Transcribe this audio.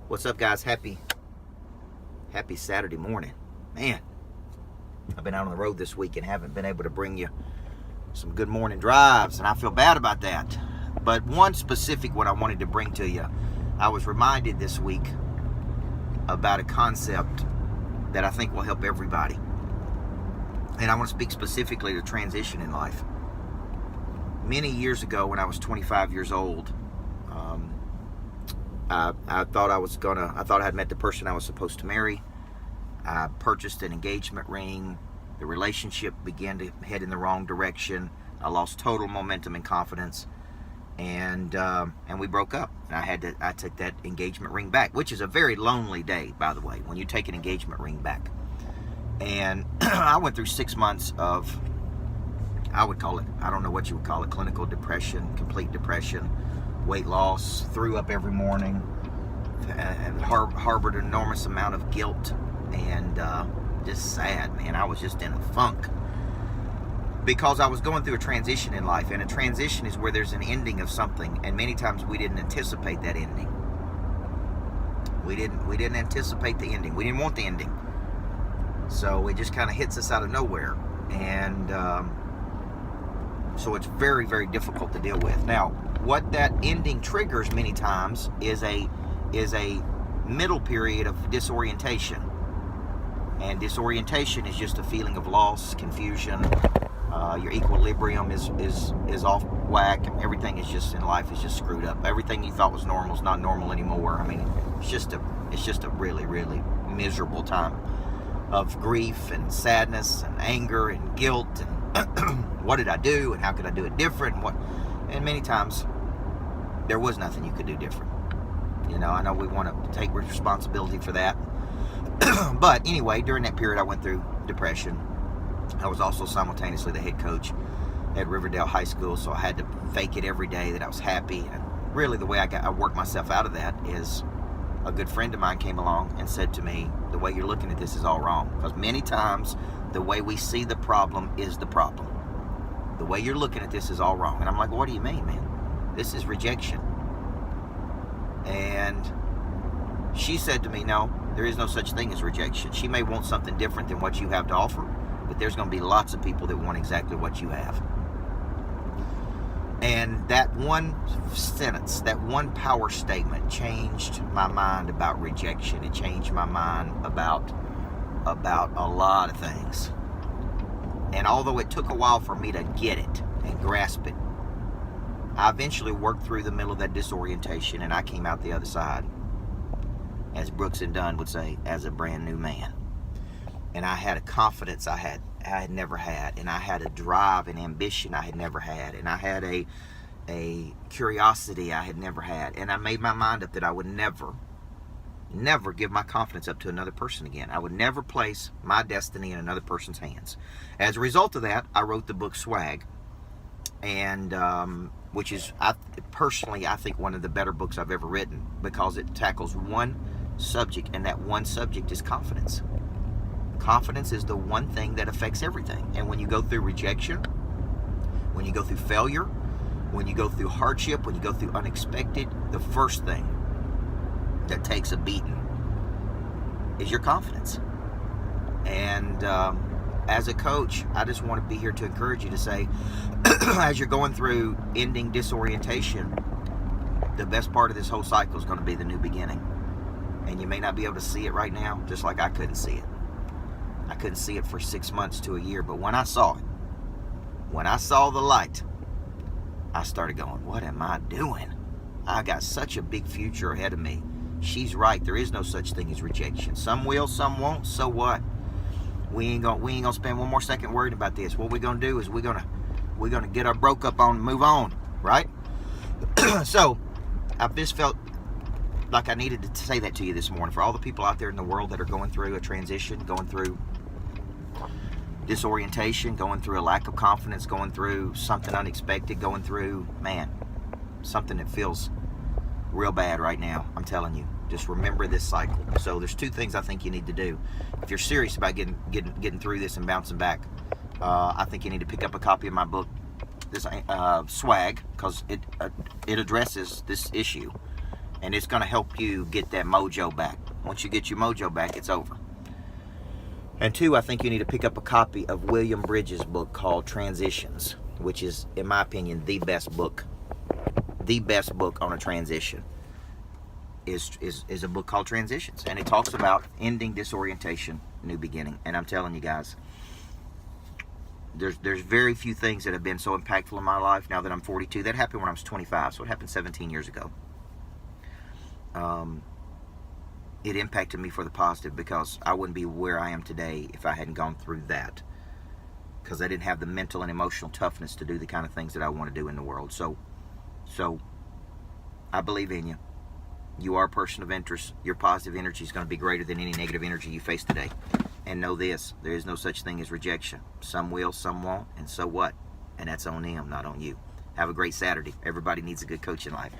What's up, guys? Happy Saturday morning. Man, I've been out on the road this week and haven't been able to bring you some good morning drives, and I feel bad about that. But one specific one I wanted to bring to you, I was reminded this week about a concept that I think will help everybody. And I want to speak specifically to transition in life. Many years ago, when I was 25 years old, I thought I had met the person I was supposed to marry. I purchased an engagement ring. The relationship began to head in the wrong direction. I lost total momentum and confidence, and we broke up. And I took that engagement ring back, which is a very lonely day, by the way, when you take an engagement ring back. And I went through 6 months of, I would call it, I don't know what you would call it, clinical depression, complete depression, weight loss, threw up every morning, and harbored an enormous amount of guilt, and just sad, man. I was just in a funk because I was going through a transition in life, and a transition is where there's an ending of something, and many times we didn't anticipate that ending. We didn't anticipate the ending. We didn't want the ending. So it just kind of hits us out of nowhere, and so it's very, very difficult to deal with. Now, what that ending triggers many times is a middle period of disorientation, and disorientation is just a feeling of loss, confusion. Your equilibrium is off whack, and everything is just in life is just screwed up. Everything you thought was normal is not normal anymore. I mean, it's just a really, really miserable time of grief and sadness and anger and guilt and what did I do and how could I do it different, and many times there was nothing you could do different. You know, I know we want to take responsibility for that. But anyway, during that period I went through depression. I was also simultaneously the head coach at Riverdale High School, so I had to fake it every day that I was happy. And really the way I worked myself out of that is a good friend of mine came along and said to me, the way you're looking at this is all wrong. Because many times the way we see the problem is the problem. The way you're looking at this is all wrong. And I'm like, what do you mean, man? This is rejection. And she said to me, no, there is no such thing as rejection. She may want something different than what you have to offer, but there's going to be lots of people that want exactly what you have. And that one sentence, that one power statement changed my mind about rejection. It changed my mind about a lot of things. And although it took a while for me to get it and grasp it, I eventually worked through the middle of that disorientation, and I came out the other side, as Brooks and Dunn would say, as a brand new man. And I had a confidence I had never had, and I had a drive and ambition I had never had, and I had a curiosity I had never had, and I made my mind up that I would never give my confidence up to another person again. I would never place my destiny in another person's hands. As a result of that, I wrote the book Swag, and which is, I think one of the better books I've ever written, because it tackles one subject, and that one subject is confidence. Confidence is the one thing that affects everything. And when you go through rejection, when you go through failure, when you go through hardship, when you go through unexpected, the first thing that takes a beating is your confidence. And as a coach, I just want to be here to encourage you to say, as you're going through ending disorientation, the best part of this whole cycle is going to be the new beginning. And you may not be able to see it right now, just like I couldn't see it. I couldn't see it for 6 months to a year, but when I saw it, when I saw the light, I started going, what am I doing? I got such a big future ahead of me. She's right, there is no such thing as rejection. Some will, some won't, so what? We ain't gonna spend one more second worried about this. What we're gonna do is we're gonna get our broke up on and move on, right? So I just felt like I needed to say that to you this morning, for all the people out there in the world that are going through a transition, going through disorientation, going through a lack of confidence, going through something unexpected, going through, man, something that feels real bad right now. I'm telling you, just remember this cycle. So there's two things I think you need to do if you're serious about getting through this and bouncing back. I think you need to pick up a copy of my book, this Swag, because it addresses this issue. And it's going to help you get that mojo back. Once you get your mojo back, it's over. And 2, I think you need to pick up a copy of William Bridges' book called Transitions, which is, in my opinion, the best book on a transition. Is a book called Transitions, and it talks about ending, disorientation, new beginning. And I'm telling you guys, there's very few things that have been so impactful in my life now that I'm 42. That happened when I was 25, so it happened 17 years ago. It impacted me for the positive, because I wouldn't be where I am today if I hadn't gone through that, because I didn't have the mental and emotional toughness to do the kind of things that I want to do in the world. So I believe in you. You are a person of interest. Your positive energy is going to be greater than any negative energy you face today. And know this, there is no such thing as rejection. Some will, some won't, and so what? And that's on them, not on you. Have a great Saturday. Everybody needs a good coach in life.